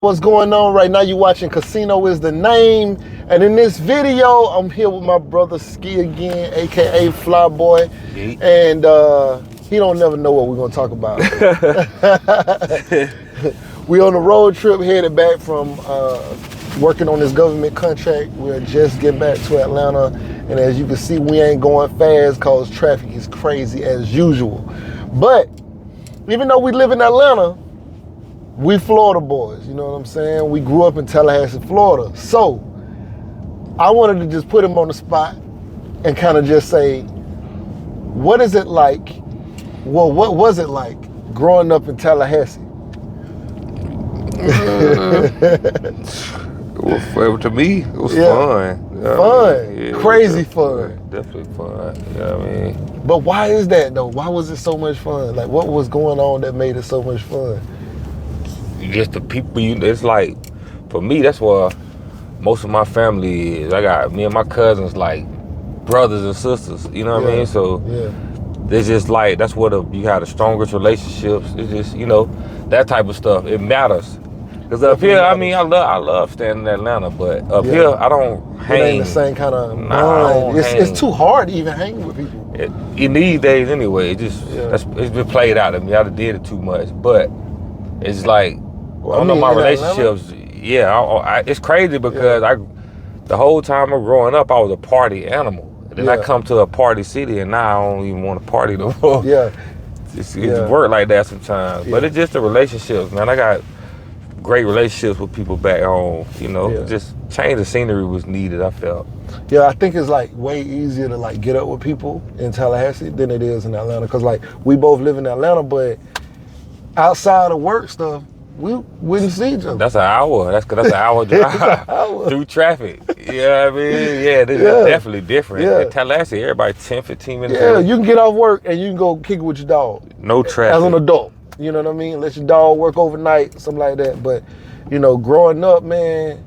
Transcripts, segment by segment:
What's going on right now? You're watching Casino is the Name, and in this video I'm here with my brother Ski again, aka Flyboi, and he don't never know what we're gonna talk about. We on a road trip headed back from working on this government contract. We're just getting back to Atlanta, and as you can see, we ain't going fast cause traffic is crazy as usual. But even though we live in Atlanta, we Florida boys, you know what I'm saying? We grew up in Tallahassee, Florida. So I wanted to just put him on the spot and kind of just say, what is it like? Well, what was it like growing up in Tallahassee? To me, it was fun. You know fun, yeah, crazy fun. Definitely fun. You know what I mean? But why is that though? Why was it so much fun? Like, what was going on that made it so much fun? Just the people, it's like, for me, that's where most of my family is. I got me and my cousins like brothers and sisters, you know what I mean? So it's just like, that's where you have the strongest relationships. It's just, you know, that type of stuff. It matters. Because up here, I mean, I love staying in Atlanta, but up here, I don't hang. It ain't the same kind of mind. It's too hard to even hang with people. In these days anyway, it's been played out of me. I did it too much, but it's like, I don't know, my relationships, it's crazy because the whole time of growing up, I was a party animal. And then I come to a party city and now I don't even want to party no more. It's work like that sometimes. But it's just the relationships, man. I got great relationships with people back home, you know. Just change the scenery was needed, I felt. Yeah, I think it's like way easier to like get up with people in Tallahassee than it is in Atlanta. Cause like we both live in Atlanta, but outside of work stuff, we wouldn't see each other. That's an hour. That's an hour drive through traffic. You know what I mean? Yeah, this is definitely different. In Tallahassee, everybody 10, 15 minutes. Yeah, you can get off work and you can go kick it with your dog. No traffic. As an adult, you know what I mean? Let your dog work overnight, something like that. But, you know, growing up, man,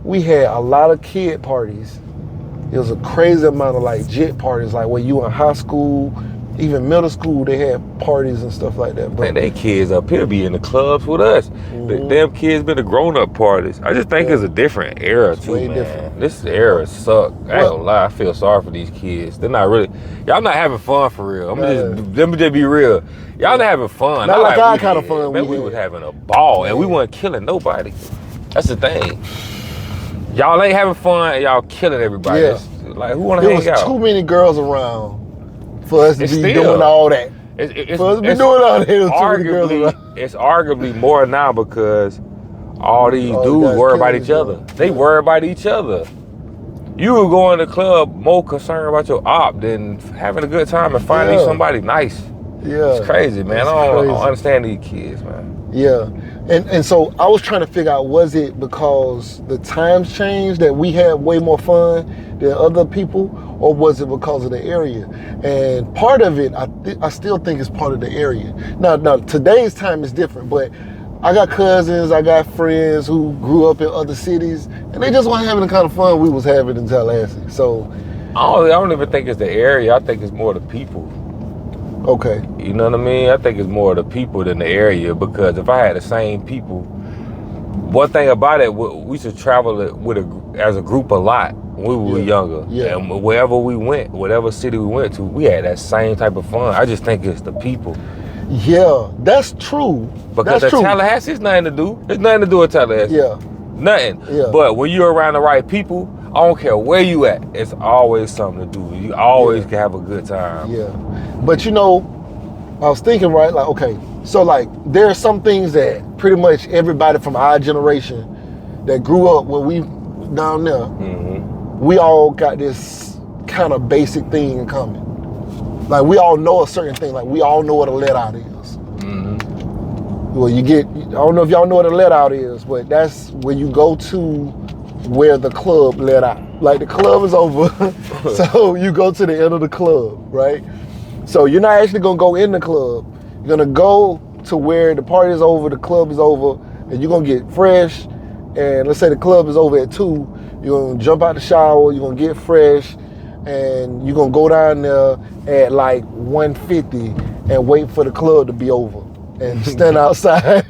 we had a lot of kid parties. It was a crazy amount of like jet parties, like when you were in high school, even middle school, they had parties and stuff like that. But man, they kids up here be in the clubs with us. The damn kids been to grown-up parties. I just think it's a different era too, man. Different. This era suck. I ain't gonna lie, I feel sorry for these kids. They're not really, y'all not having fun for real. Let me just be real. Y'all not having fun. Not like our kind of fun. Man, we was having a ball and we weren't killing nobody. That's the thing. Y'all ain't having fun and y'all killing everybody. Like, who wanna hang out? There was too many girls around for us to be doing all that. For us to be doing all that, it's arguably more now because all these dudes worry about each other. They worry about each other. You would go in the club more concerned about your op than having a good time and finding somebody nice. It's crazy, man. I don't understand these kids, man. Yeah. And so I was trying to figure out, was it because the times changed that we had way more fun than other people, or was it because of the area? And part of it, I still think it's part of the area. Now, today's time is different, but I got cousins, I got friends who grew up in other cities, and they just weren't having the kind of fun we was having in Tallahassee. So I don't even think it's the area. I think it's more the people. Okay. You know what I mean? I think it's more the people than the area, because if I had the same people, one thing about it, we should travel as a group a lot when we were younger. And wherever we went, whatever city we went to, we had that same type of fun. I just think it's the people. Yeah, that's true. Because Tallahassee, it's nothing to do. It's nothing to do with Tallahassee. Nothing. But when you're around the right people, I don't care where you at, it's always something to do. You always can have a good time. But you know, I was thinking, right, like, okay, so like there are some things that pretty much everybody from our generation that grew up when we down there, we all got this kind of basic thing in common. Like we all know a certain thing, like we all know what a let out is. Well, I don't know if y'all know what a let out is, but that's when you go to where the club let out. Like the club is over, so you go to the end of the club, right? So you're not actually gonna go in the club. You're gonna go to where the party is over, the club is over, and you're gonna get fresh. And let's say the club is over at 2, you're gonna jump out the shower, you're gonna get fresh, and you're gonna go down there at like 1:50 and wait for the club to be over and stand outside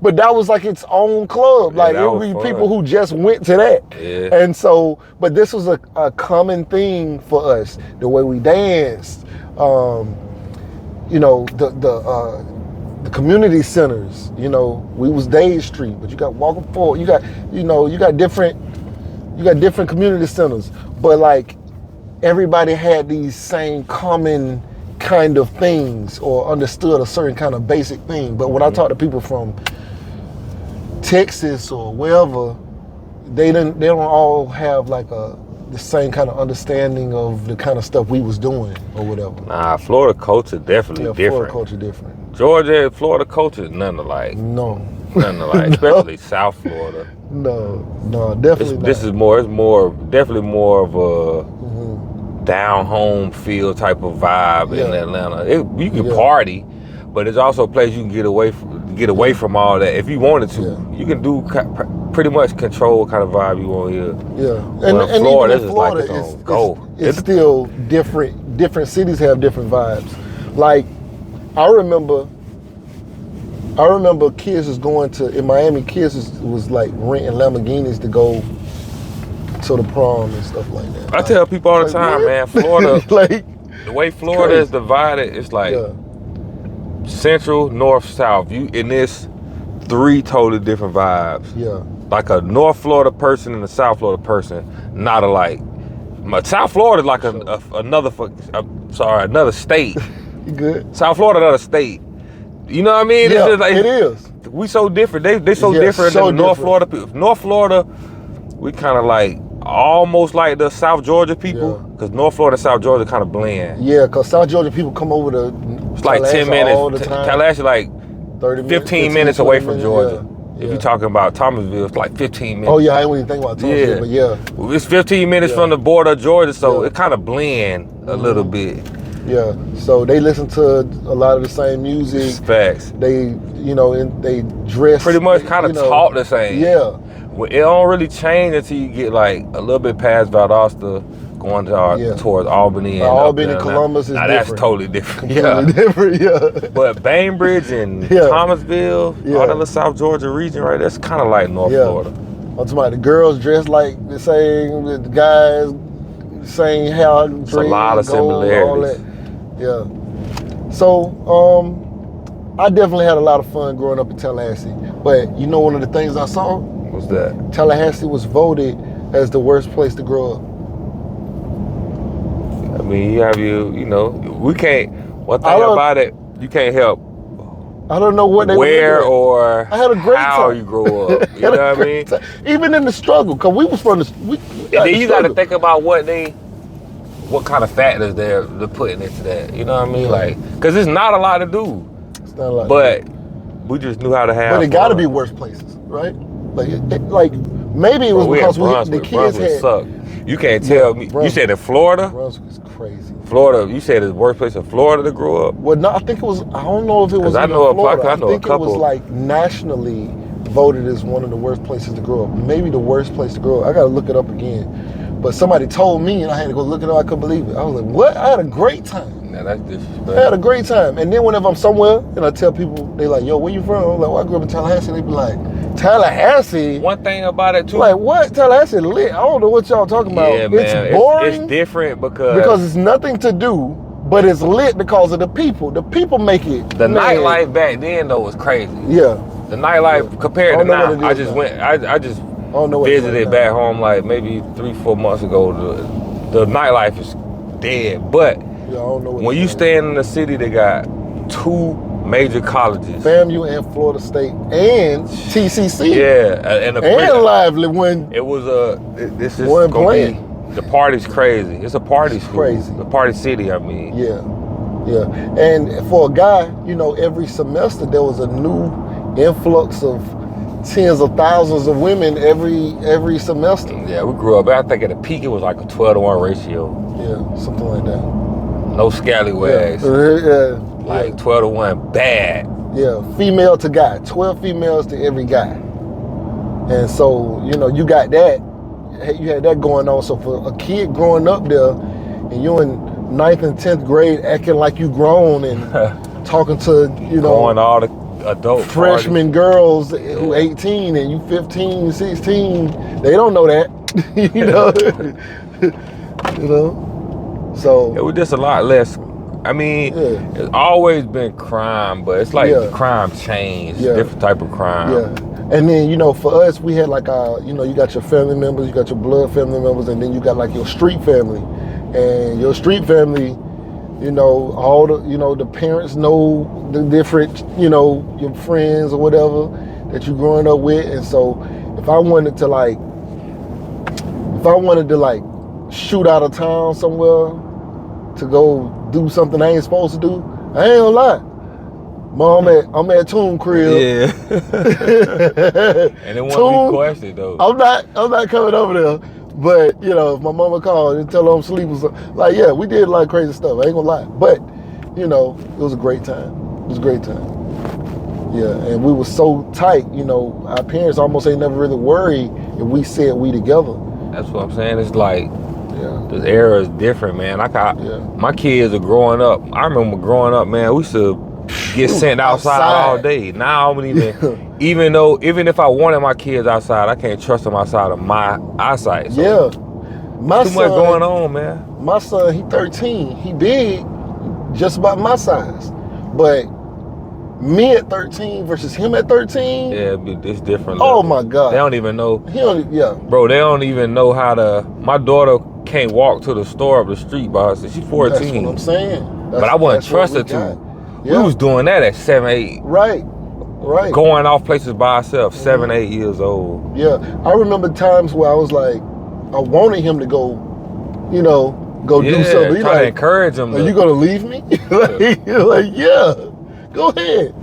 But that was like its own club. Like it would be people who just went to that. Yeah. And so, but this was a common thing for us. The way we danced, you know, the community centers. You know, we was Dade Street, but you got Walker Ford. You got different community centers. But like everybody had these same common kind of things or understood a certain kind of basic thing. But when I talk to people from Texas or wherever, they don't all have like the same kind of understanding of the kind of stuff we was doing or whatever. Nah, Florida culture definitely different. Florida culture different. Georgia and Florida culture is nothing alike. No. Nothing alike, especially South Florida. No, definitely not. It's definitely more of a down home feel type of vibe in Atlanta. You can party, but it's also a place you can get away from all that. If you wanted to, you can do pretty much control what kind of vibe you want here. Yeah, and Florida, even in Florida, it's still different. Different cities have different vibes. Like I remember kids was going in Miami. Kids was like renting Lamborghinis to go to the prom and stuff like that. I tell people all the time, man, Florida, like the way Florida is divided, it's like central, north, south. In this 3 totally different vibes. Yeah. Like a North Florida person and a South Florida person, not alike. South Florida is like another state. You good? South Florida, another state. You know what I mean? Yeah, it's just like, it is. We so different. They so different than North Florida people. North Florida, we kind of like almost like the South Georgia people, because North Florida and South Georgia kind of blend. Yeah, because South Georgia people come over to it's like 10 minutes. All the time. Tallahassee like 15 minutes away from Georgia. Yeah. If you're talking about Thomasville, it's like 15 minutes. Oh yeah, I didn't even think about Thomasville, but it's 15 minutes from the border of Georgia, so it kind of blend a little bit. Yeah, so they listen to a lot of the same music. Facts. They, they dress pretty much kind of talk the same. Yeah. Well, it don't really change until you get like a little bit past Valdosta, going towards Albany. And Albany, Columbus is different. That's totally different. Completely different, yeah. But Bainbridge and Thomasville, all that little South Georgia region right there, that's kind of like North Florida. I'm talking about the girls dressed like the same, the guys same hair, it's a lot of similarities. Yeah. So, I definitely had a lot of fun growing up in Tallahassee. But you know one of the things I saw? What's that? Tallahassee was voted as the worst place to grow up. I mean, we can't, one thing about it, you can't help. I don't know what they where or I had a great how time. you grow up. You know what I mean? Even in the struggle, because we was from the and then you got to think about what kind of factors they're putting into that. You know what I mean? Like, because it's not a lot to do. It's not a lot. But we just knew how to have. But it got to be worse places, right? Like maybe it was because the kids had. Suck. You can't tell me. You said in Florida. Brunswick is crazy. Florida. You said it's the worst place in Florida to grow up. Well, no, I think it was. I don't know if it was. I know Florida. I think it was like nationally voted as one of the worst places to grow up. Maybe the worst place to grow up. I got to look it up again. But somebody told me, and I had to go look it up. I couldn't believe it. I was like, "What?" I had a great time. Nah, that's disrespectful. I had a great time. And then whenever I'm somewhere and I tell people, they like, "Yo, where you from?" I'm like, "Well, I grew up in Tallahassee." They be like, "Tallahassee?" One thing about it too. Like what? Tallahassee lit. I don't know what y'all talking about. Yeah, man. It's boring. It's different because it's nothing to do, but it's lit because of the people. The people make it. The nightlife back then though was crazy. Yeah. The nightlife compared to now. I just visited back home like maybe 3-4 months ago. The nightlife is dead. But when you stand in a city that got 2 major colleges, FAMU and Florida State and TCC. Yeah, and Lively when it was this is gonna be, the party's crazy. It's a party school. Crazy. The party city. I mean. Yeah. And for a guy, every semester there was a new influx of tens of thousands of women every semester. Yeah, we grew up. I think at the peak it was like a 12-to-1 ratio. Yeah, something like that. No scallywags. Yeah. Like 12-to-1 bad. Yeah, female to guy. 12 females to every guy. And so, you got that. You had that going on. So for a kid growing up there and you in 9th and 10th grade acting like you grown and talking to, going all the adult freshman parties. girls who 18 and you 15, 16, they don't know that. you know. You know. So it was just a lot less. I mean, it's always been crime, but it's like the crime changed, different type of crime. Yeah. And then, you know, for us, we had like you know, you got your family members, you got your blood family members, and then you got like your street family. And your street family, you know, all the, you know, the parents know the different, you know, your friends or whatever that you're growing up with. And so if I wanted to shoot out of town somewhere to go do something I ain't supposed to do, I ain't gonna lie. Mom, I'm at Toon crib. Yeah. And it won't be questioned though. I'm not coming over there. But, you know, if my mama called and tell her I'm asleep or something, like, yeah, we did a lot of crazy stuff. I ain't gonna lie. But, you know, it was a great time. It was a great time. Yeah, and we were so tight, you know, our parents almost ain't never really worried if we said we together. That's what I'm saying. It's like, this era is different, man. My kids are growing up. I remember growing up, man, we used to get sent outside all day. Now I don't even if I wanted my kids outside, I can't trust them outside of my eyesight. So my too son, much going on, man. My son, he 13. He big, just about my size. But me at 13 versus him at 13. Yeah, it's different. Oh my God. They don't even know. Bro, they don't even know how to. My daughter can't walk to the store up the street by herself. She's 14. That's what I'm saying. But I wouldn't trust her to. We was doing that at 7, 8. Right. Going off places by ourselves, 7, 8 years old. Yeah, I remember times where I was like, I wanted him to go, you know, do something. Try to encourage him. Are you gonna leave me? like, yeah, go ahead.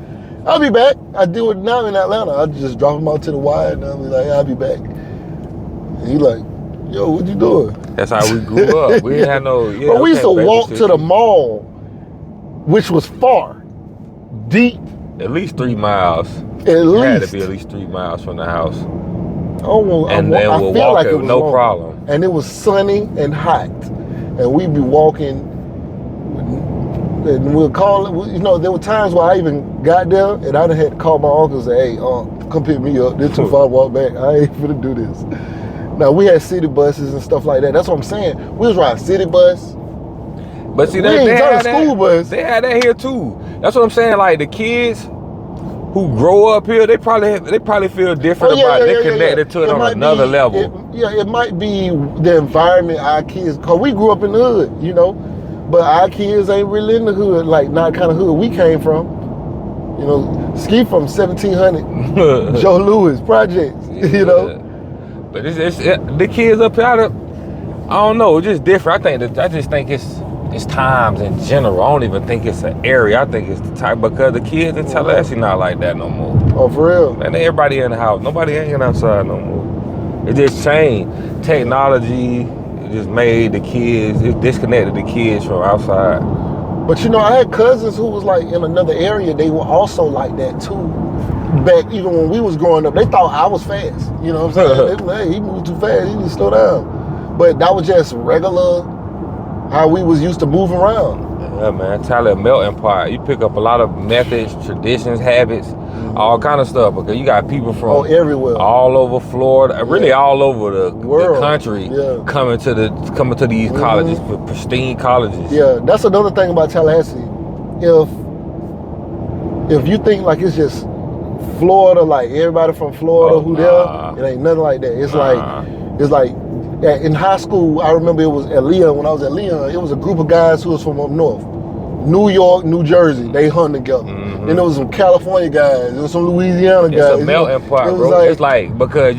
I'll be back. I do it now in Atlanta. I just drop him out to the wire and I'll be like, I'll be back. And he like, yo, what you doing? That's how we grew up. We didn't have no. But we used to walk to the mall, which was far, deep. At least 3 miles. It had to be at least 3 miles from the house. And then we'll walk it, no problem. And it was sunny and hot, and we'd be walking. And we'll call it. You know, there were times where I even got there, and I had to call my uncle and say, "Hey, come pick me up. This too far to walk back. I ain't finna do this." Now we had city buses and stuff like that. That's what I'm saying. We was riding city bus. But see, they had school bus. They had that here too. That's what I'm saying. Like the kids who grow up here, they probably feel different about it. They connected to it on another level. It might be the environment our kids, cause we grew up in the hood, you know, but our kids ain't really in the hood, like not kind of hood we came from. You know, Ski from 1700, Joe Louis projects, you know. But the kids up here, I don't know, it's just different. I just think it's times in general. I don't even think it's an area. I think it's the type, because the kids in Tallahassee not like that no more. Oh, for real? Man, everybody in the house. Nobody hanging outside no more. It just changed. Technology, it just made the kids, it disconnected the kids from outside. But you know, I had cousins who was like in another area. They were also like that too. Back even when we was growing up, they thought I was fast. You know what I'm saying? They like, hey, he moved too fast. He need to slow down. But that was just regular how we was used to move around. Yeah, man, Tyler melting pot. You pick up a lot of methods, traditions, habits, all kind of stuff, because you got people from everywhere, all over Florida, really all over the country, coming to these colleges, pristine colleges. Yeah, that's another thing about Tallahassee. If you think like it's just Florida, like everybody from Florida there, it ain't nothing like that. It's like in high school, I remember it was at Leon. When I was at Leon, it was a group of guys who was from up north, New York, New Jersey. They hung together. Then there was some California guys. There was some Louisiana guys. It's a melting pot, bro. It's like because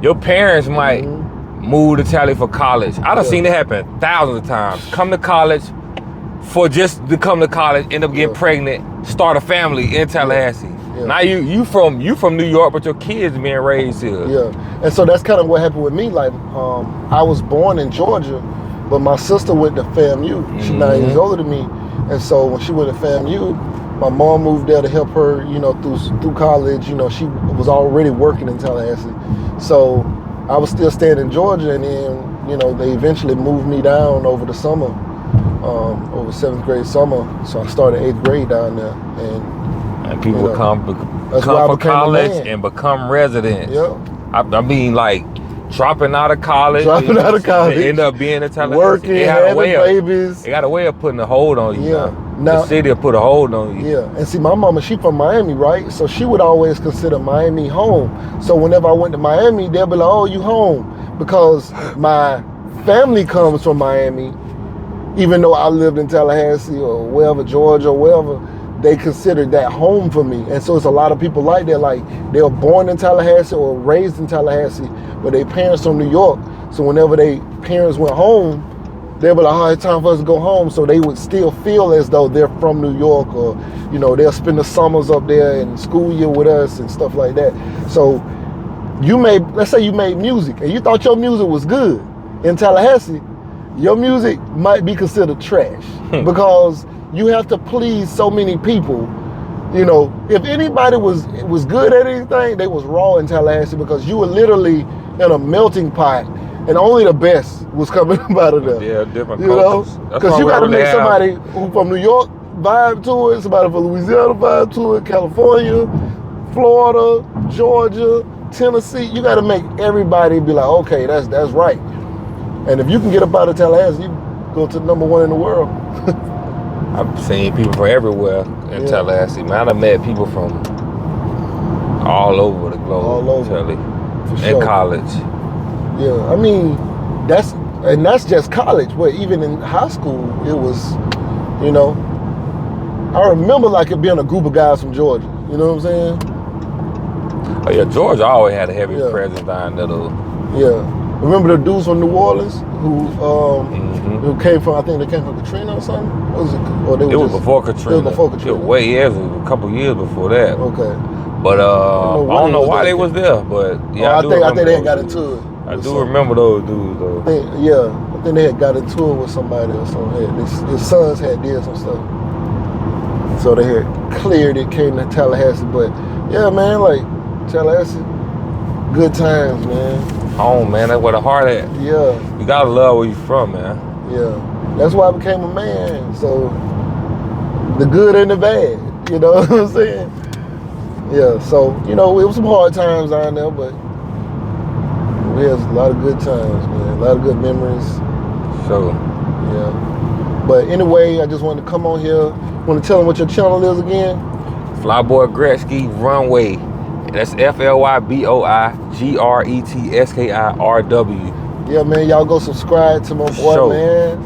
your parents might move to Tally for college. I done seen it happen thousands of times. Come to college to come to college, end up getting pregnant, start a family in Tallahassee. Now you from New York, but your kids being raised here. Yeah, and so that's kind of what happened with me. Like, I was born in Georgia, but my sister went to FAMU. She's 9 years older than me, and so when she went to FAMU, my mom moved there to help her, you know, through college. You know, she was already working in Tallahassee, so I was still staying in Georgia, and then you know they eventually moved me down over the summer, over 7th grade summer. So I started 8th grade down there, and And people would come for college and become residents. Yeah. I mean, like, dropping out of college. End up being in Tallahassee. Working, having babies. They got a way of putting a hold on you. Yeah. Now, the city will put a hold on you. Yeah. And see, my mama, she from Miami, right? So she would always consider Miami home. So whenever I went to Miami, they'll be like, oh, you home. Because my family comes from Miami, even though I lived in Tallahassee or wherever, Georgia or wherever, they considered that home for me. And so it's a lot of people like that, like they were born in Tallahassee or raised in Tallahassee, but their parents from New York. So whenever their parents went home, they were like, oh, it's time for us to go home. So they would still feel as though they're from New York, or, you know, they'll spend the summers up there and school year with us and stuff like that. So let's say you made music and you thought your music was good in Tallahassee, your music might be considered trash because you have to please so many people. You know, if anybody was good at anything, they was raw in Tallahassee, because you were literally in a melting pot and only the best was coming out of there. Yeah, different cultures. Because you got to make somebody who from New York vibe to it, somebody from Louisiana vibe to it, California, Florida, Georgia, Tennessee. You got to make everybody be like, okay, that's right. And if you can get up out of Tallahassee, you go to #1 in the world. I've seen people from everywhere in Tallahassee. Man, I met people from all over the globe. All over. In college. Yeah, I mean, that's just college. But even in high school, it was, you know, I remember like it being a group of guys from Georgia. You know what I'm saying? Oh yeah, Georgia always had a heavy presence down there though. Yeah. Remember the dudes from New Orleans who came from, I think they came from Katrina or something? It was before Katrina. It was before Katrina. It was a couple years before that. Okay. But I don't know why they was there, but yeah, I think they had got into it. I do remember those dudes though. I think they had got into it with somebody or something. His sons had did some stuff. So they had cleared it, came to Tallahassee. But yeah, man, like Tallahassee, good times, man. Home, man, that's where the heart at. Yeah. You gotta love where you from, man. Yeah. That's why I became a man. So the good and the bad, you know what I'm saying? Yeah, so, you know, it was some hard times down there, but we had a lot of good times, man. A lot of good memories. So. Yeah. But anyway, I just wanted to come on here. Want to tell them what your channel is again? Flyboi Gretzky Runway. That's FLYBOI GRETSKIRW. Yeah, man, y'all go subscribe to my boy, man.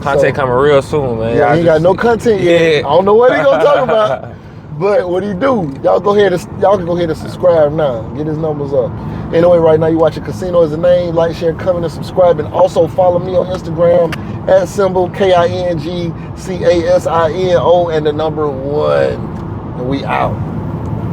Content coming real soon, man. Yeah, he ain't got no content yet. I don't know what he gonna talk about. But what he do? Y'all can go ahead and subscribe now. Get his numbers up. Anyway, right now you watching Casino is the name. Like, share, comment, and subscribe. And also follow me on Instagram @ KINGCASINO and the #1. And we out.